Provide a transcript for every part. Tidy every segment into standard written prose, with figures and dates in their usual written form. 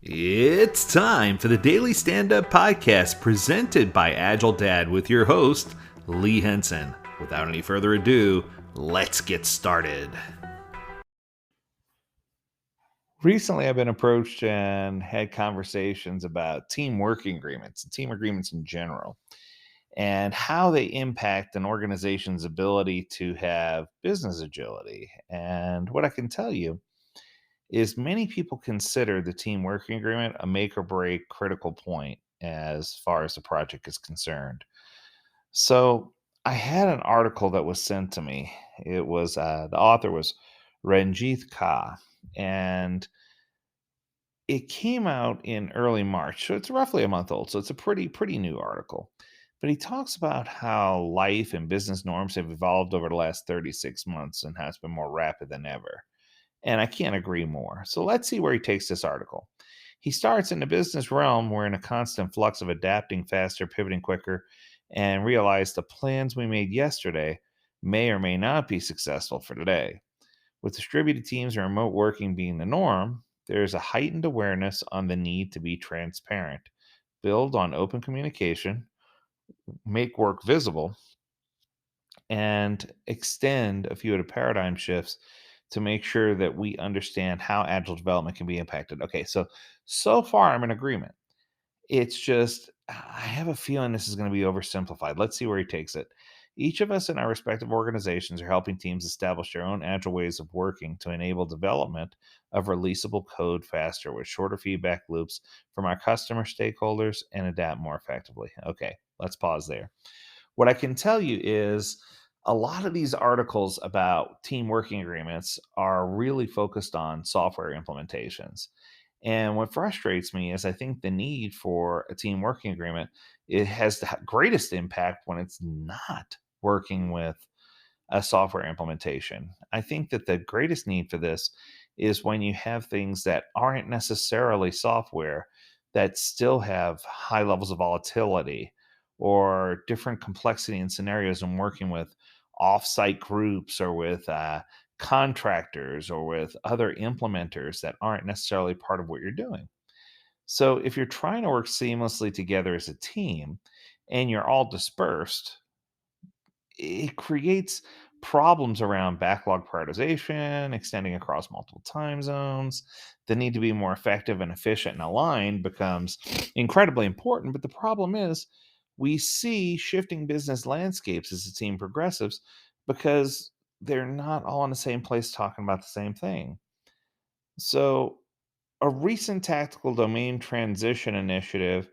It's time for the Daily Stand Up Podcast presented by Agile Dad with your host, Lee Henson. Without any further ado, let's get started. Recently, I've been approached and had conversations about team working agreements and team agreements in general and how they impact an organization's ability to have business agility. And what I can tell you is many people consider the team working agreement a make or break critical point as far as the project is concerned. So I had an article that was sent to me. It was the author was Ranjith Ka, and it came out in early March, so it's roughly a month old. So it's a pretty new article. But he talks about how life and business norms have evolved over the last 36 months and how it's been more rapid than ever. And I can't agree more. So let's see where he takes this article. He starts in the business realm. We're in a constant flux of adapting faster, pivoting quicker, and realize the plans we made yesterday may or may not be successful for today. With distributed teams and remote working being the norm, there is a heightened awareness on the need to be transparent, build on open communication, make work visible, and extend a few of the paradigm shifts to make sure that we understand how agile development can be impacted. Okay, so far I'm in agreement. It's just I have a feeling this is going to be oversimplified. Let's see where he takes it. Each of us in our respective organizations are helping teams establish their own agile ways of working to enable development of releasable code faster with shorter feedback loops from our customer stakeholders and adapt more effectively. Okay, let's pause there. What I can tell you is a lot of these articles about team working agreements are really focused on software implementations. And what frustrates me is I think the need for a team working agreement, it has the greatest impact when it's not working with a software implementation. I think that the greatest need for this is when you have things that aren't necessarily software that still have high levels of volatility or different complexity and scenarios in working with offsite groups or with contractors or with other implementers that aren't necessarily part of what you're doing. So if you're trying to work seamlessly together as a team and you're all dispersed, it creates problems around backlog prioritization, extending across multiple time zones. The need to be more effective and efficient and aligned becomes incredibly important. But the problem is, we see shifting business landscapes as the team progresses because they're not all in the same place talking about the same thing. So, a recent tactical domain transition initiative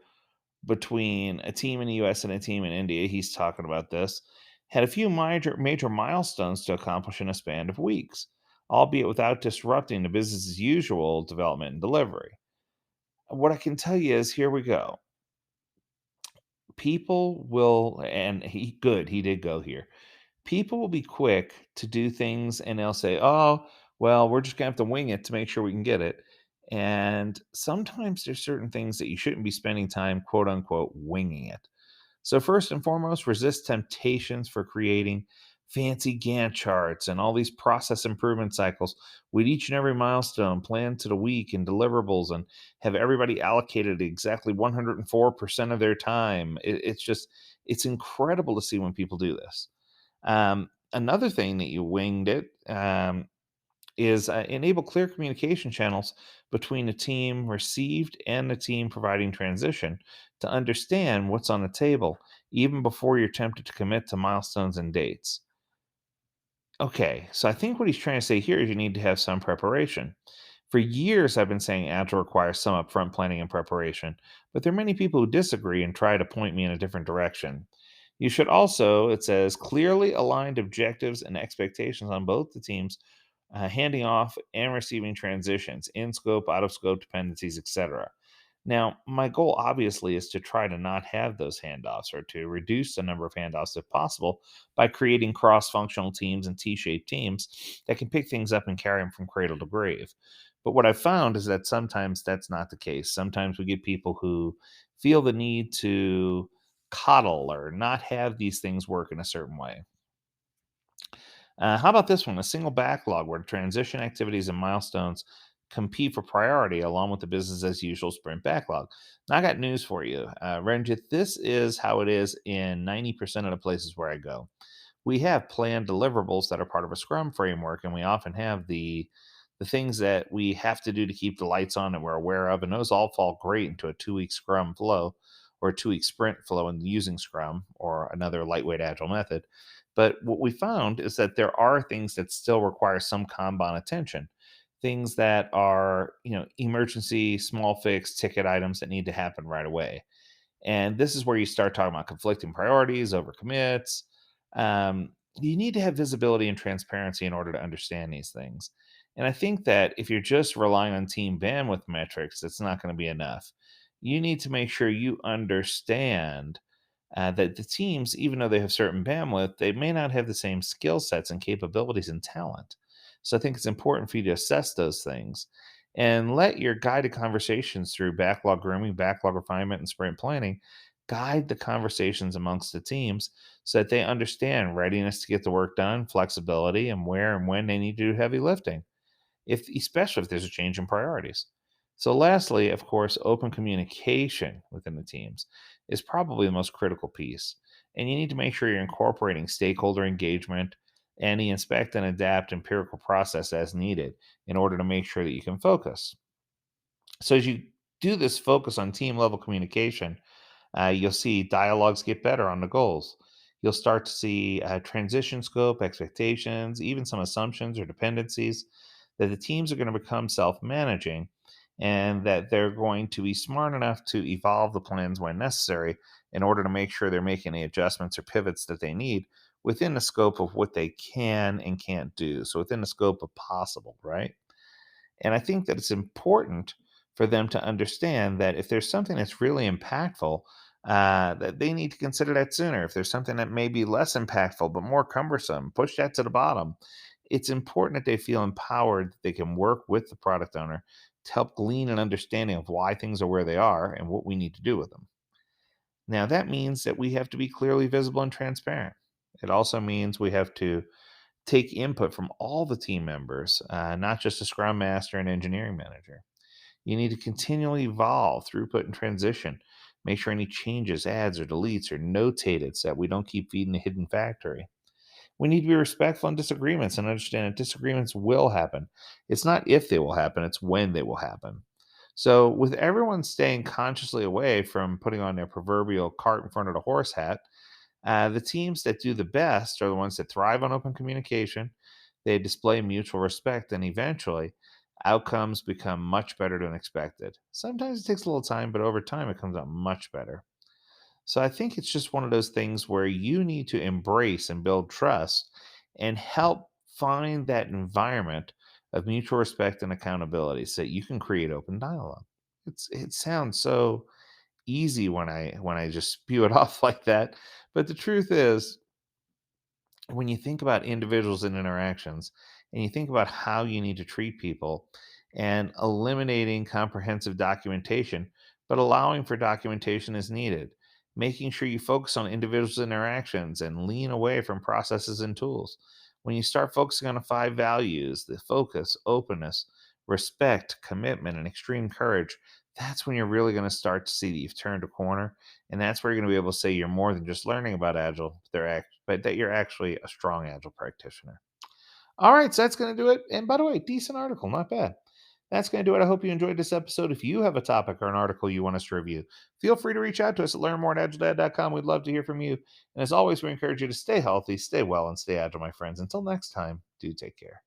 between a team in the US and a team in India, he's talking about this, had a few major milestones to accomplish in a span of weeks, albeit without disrupting the business as usual development and delivery. What I can tell you is here we go. People will, and he did go here. People will be quick to do things and they'll say, oh, well, we're just going to have to wing it to make sure we can get it. And sometimes there's certain things that you shouldn't be spending time, quote unquote, winging it. So, first and foremost, resist temptations for creating fancy Gantt charts and all these process improvement cycles with each and every milestone planned to the week and deliverables and have everybody allocated exactly 104% of their time. It's incredible to see when people do this. Another thing that you winged it is enable clear communication channels between the team received and the team providing transition to understand what's on the table, even before you're tempted to commit to milestones and dates. Okay, so I think what he's trying to say here is you need to have some preparation. For years, I've been saying Agile requires some upfront planning and preparation, but there are many people who disagree and try to point me in a different direction. You should also, it says, clearly aligned objectives and expectations on both the teams, handing off and receiving transitions, in scope, out of scope dependencies, etc. Now, my goal obviously is to try to not have those handoffs or to reduce the number of handoffs if possible by creating cross functional teams and T shaped teams that can pick things up and carry them from cradle to grave. But what I've found is that sometimes that's not the case. Sometimes we get people who feel the need to coddle or not have these things work in a certain way. How about this one? A single backlog where transition activities and milestones compete for priority along with the business as usual sprint backlog. Now, I got news for you, Ranjit. This is how it is in 90% of the places where I go. We have planned deliverables that are part of a Scrum framework, and we often have the things that we have to do to keep the lights on that we're aware of, and those all fall great into a 2 week Scrum flow or a 2 week sprint flow in using Scrum or another lightweight agile method. But what we found is that there are things that still require some Kanban attention, things that are, emergency, small fix, ticket items that need to happen right away. And this is where you start talking about conflicting priorities, overcommits. You need to have visibility and transparency in order to understand these things. And I think that if you're just relying on team bandwidth metrics, it's not going to be enough. You need to make sure you understand that the teams, even though they have certain bandwidth, they may not have the same skill sets and capabilities and talent. So I think it's important for you to assess those things and let your guided conversations through backlog grooming, backlog refinement, and sprint planning guide the conversations amongst the teams so that they understand readiness to get the work done, flexibility, and where and when they need to do heavy lifting, especially if there's a change in priorities. So, lastly, of course, open communication within the teams is probably the most critical piece. And you need to make sure you're incorporating stakeholder engagement and the inspect and adapt empirical process as needed in order to make sure that you can focus. So, as you do this focus on team level communication, you'll see dialogues get better on the goals. You'll start to see transition scope, expectations, even some assumptions or dependencies that the teams are going to become self managing and that they're going to be smart enough to evolve the plans when necessary in order to make sure they're making the adjustments or pivots that they need within the scope of what they can and can't do. So, within the scope of possible, right? And I think that it's important for them to understand that if there's something that's really impactful, that they need to consider that sooner. If there's something that may be less impactful but more cumbersome, push that to the bottom. It's important that they feel empowered that they can work with the product owner to help glean an understanding of why things are where they are and what we need to do with them. Now, that means that we have to be clearly visible and transparent. It also means we have to take input from all the team members, not just the scrum master and engineering manager. You need to continually evolve, throughput, and transition. Make sure any changes, adds, or deletes are notated so that we don't keep feeding the hidden factory. We need to be respectful in disagreements and understand that disagreements will happen. It's not if they will happen, it's when they will happen. So, with everyone staying consciously away from putting on their proverbial cart in front of the horse hat, the teams that do the best are the ones that thrive on open communication. They display mutual respect, and eventually, outcomes become much better than expected. Sometimes it takes a little time, but over time, it comes out much better. So I think it's just one of those things where you need to embrace and build trust and help find that environment of mutual respect and accountability so that you can create open dialogue. It sounds so easy when I just spew it off like that, but the truth is when you think about individuals and interactions and you think about how you need to treat people and eliminating comprehensive documentation, but allowing for documentation as needed, making sure you focus on individuals' interactions and lean away from processes and tools. When you start focusing on the five values, the focus, openness, respect, commitment, and extreme courage, that's when you're really going to start to see that you've turned a corner, and that's where you're going to be able to say you're more than just learning about Agile, but that you're actually a strong Agile practitioner. All right, so that's going to do it. And by the way, decent article, not bad. That's going to do it. I hope you enjoyed this episode. If you have a topic or an article you want us to review, feel free to reach out to us at learnmore@agiledad.com. We'd love to hear from you. And as always, we encourage you to stay healthy, stay well, and stay agile, my friends. Until next time, do take care.